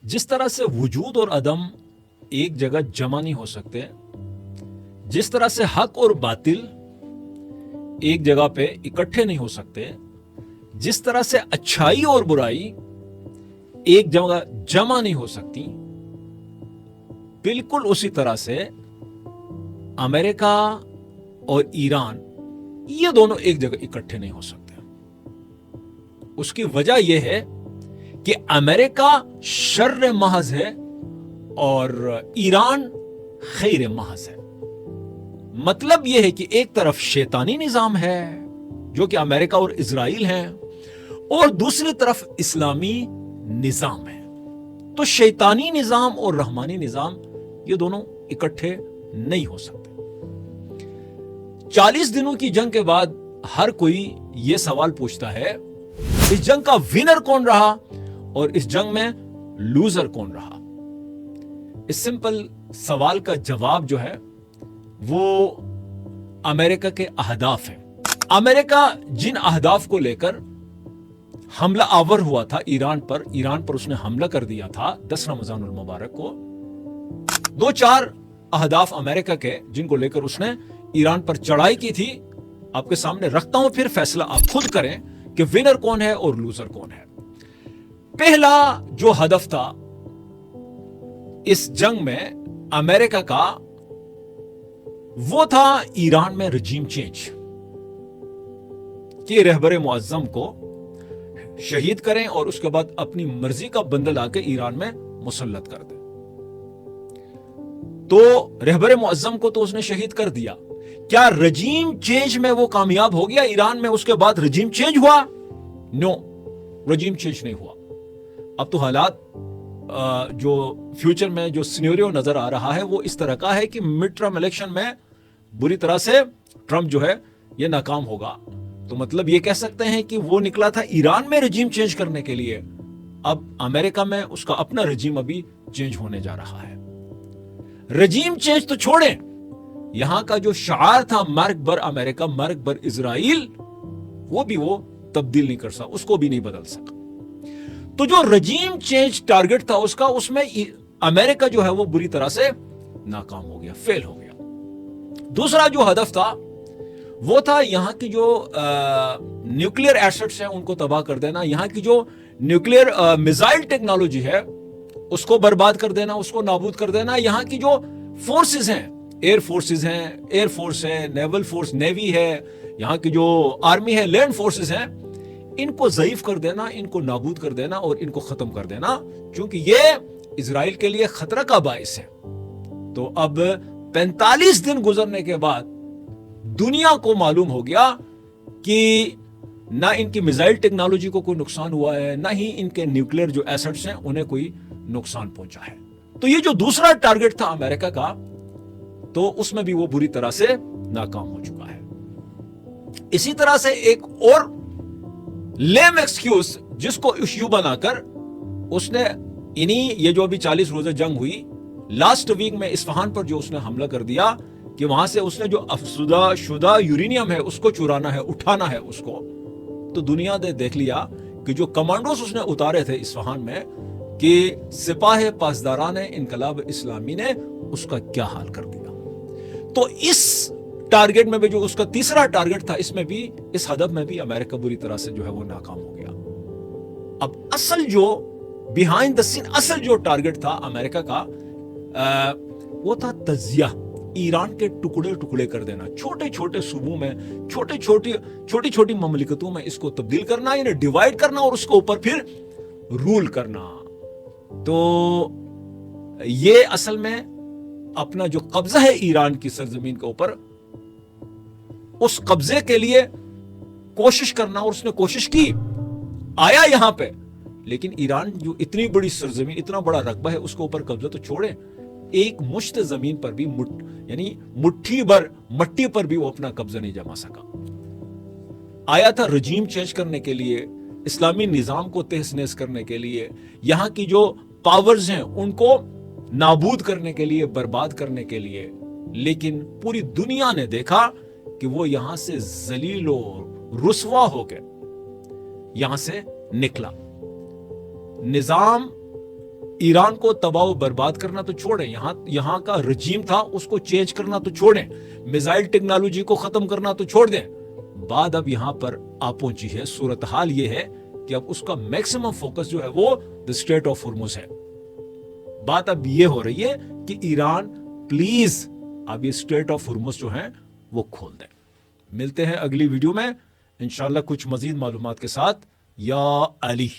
जिस तरह से वजूद और अदम एक जगह जमा नहीं हो सकते, जिस तरह से हक और बातिल एक जगह पे इकट्ठे नहीं हो सकते, जिस तरह से अच्छाई और बुराई एक जगह जमा नहीं हो सकती, बिल्कुल उसी तरह से अमेरिका और ईरान ये दोनों एक जगह इकट्ठे नहीं हो सकते। उसकी वजह यह है कि अमेरिका शर्र महज है और ईरान खैर महज है। मतलब यह है कि एक तरफ शैतानी निजाम है जो कि अमेरिका और इजराइल है, और दूसरी तरफ इस्लामी निजाम है। तो शैतानी निजाम और रहमानी निजाम ये दोनों इकट्ठे नहीं हो सकते। 40 दिनों की जंग के बाद हर कोई यह सवाल पूछता है, इस जंग का विनर कौन रहा और इस जंग में लूजर कौन रहा? इस सिंपल सवाल का जवाब जो है वो अमेरिका के अहदाफ है। अमेरिका जिन अहदाफ को लेकर हमला आवर हुआ था ईरान पर उसने हमला कर दिया था 10 रमजानुल मुबारक को। 2-4 अहदाफ अमेरिका के जिनको लेकर उसने ईरान पर चढ़ाई की थी, आपके सामने रखता हूं, फिर फैसला आप खुद करें कि विनर कौन है और लूजर कौन है। पहला जो हदफ था इस जंग में अमेरिका का, वो था ईरान में रजीम चेंज, कि रहबर मुअज्जम को शहीद करें और उसके बाद अपनी मर्जी का बंदा लाके ईरान में मुसल्लत कर दे। तो रहबर मुअज्जम को तो उसने शहीद कर दिया। क्या रजीम चेंज में वो कामयाब हो गया ईरान में? उसके बाद रजीम चेंज हुआ? नो, रजीम चेंज नहीं हुआ। अब तो हालात जो फ्यूचर में जो सिनेरियो नजर आ रहा है वो इस तरह का है कि मिड टर्म इलेक्शन में बुरी तरह से ट्रंप जो है ये नाकाम होगा। तो मतलब ये कह सकते हैं कि वो निकला था ईरान में रजीम चेंज करने के लिए, अब अमेरिका में उसका अपना रजीम अभी चेंज होने जा रहा है। रजीम चेंज तो छोड़ें, यहां का जो शार था मर्ग बर अमेरिका मर्ग बर इजराइल, वो भी वो तब्दील नहीं कर सका, उसको भी नहीं बदल सका। तो जो रजीम चेंज टारगेट था उसका, उसमें अमेरिका जो है वो बुरी तरह से नाकाम हो गया, फेल हो गया। दूसरा जो हदफ था वो था यहां की जो न्यूक्लियर एसेट्स हैं उनको तबाह कर देना, यहां की जो न्यूक्लियर मिसाइल टेक्नोलॉजी है उसको बर्बाद कर देना, उसको नाबूद कर देना। यहां की जो फोर्सेस हैं, एयर फोर्सेस हैं, एयर फोर्स है, नेवल फोर्स नेवी है, यहां की जो आर्मी है, लैंड फोर्सेस हैं, इनको ज़ईफ कर देना, इनको नाबूद कर देना और इनको खत्म कर देना, क्योंकि ये इजराइल के लिए खतरा का बाइस है। तो अब 45 दिन गुजरने के बाद दुनिया को मालूम हो गया कि ना इनकी मिसाइल टेक्नोलॉजी को कोई नुकसान हुआ है, ना ही इनके न्यूक्लियर जो एसेट्स हैं उन्हें कोई नुकसान पहुंचा है। तो ये जो दूसरा टारगेट था अमेरिका का, तो उसमें भी वो बुरी तरह से नाकाम हो चुका है। इसी तरह से एक और लेम एक्सक्यूज जिसको इश्यू बनाकर उसने ये जो अभी 40 रोजा जंग हुई, लास्ट वीक में इस्फहान पर जो उसने हमला कर दिया कि वहां से उसने जो अफसुदा शुदा यूरेनियम है उसको चुराना है, उठाना है उसको। तो दुनिया ने देख लिया कि जो कमांडोज उसने उतारे थे इस्फहान में, कि सिपाह पासदारान इनकलाब इस्लामी ने उसका क्या हाल कर दिया। तो इस टारगेट में भी जो उसका तीसरा टारगेट था, इसमें भी, इस हदफ में भी अमेरिका बुरी तरह से जो है वो नाकाम हो गया। अब असल जो बिहाइंड द सीन असल जो टारगेट था अमेरिका का, वो था तजिया, ईरान के टुकड़े टुकड़े कर देना, छोटे छोटे सूबों में, छोटी छोटी ममलिकतों में इसको तब्दील करना, इन्हें डिवाइड करना और उसके ऊपर फिर रूल करना। तो ये असल में अपना जो कब्जा है ईरान की सरजमीन के ऊपर, उस कब्जे के लिए कोशिश करना, और उसने कोशिश की, आया यहां पे, लेकिन ईरान जो इतनी बड़ी सरजमीन, इतना बड़ा रकबा है, उसके ऊपर कब्जा तो छोड़े, एक मुश्त जमीन पर भी, यानी मुट्ठी भर मट्टी पर भी वो अपना कब्जा नहीं जमा सका। आया था रजीम चेंज करने के लिए, इस्लामी निजाम को तहस नहस करने के लिए, यहां की जो पावर्स हैं उनको नाबूद करने के लिए, बर्बाद करने के लिए। लेकिन पूरी दुनिया ने देखा कि वो यहां से जलील और रुसवा होकर यहां से निकला। निजाम ईरान को तबाह व बर्बाद करना तो छोड़ें, यहाँ का रजीम था उसको चेंज करना तो छोड़ें, मिसाइल टेक्नोलॉजी को खत्म करना तो छोड़ दें। बात अब यहाँ पर आ पहुंची है, सूरत हाल ये है कि अब उसका मैक्सिमम फोकस जो है वो द स्ट्रेट ऑफ हुर्मुज है। बात अब ये हो रही है कि ईरान प्लीज अब ये स्ट्रेट ऑफ हुर्मुज जो है वो खोल दें। मिलते हैं अगली वीडियो में इंशाल्लाह कुछ मजीद मालूमात के साथ। या अली।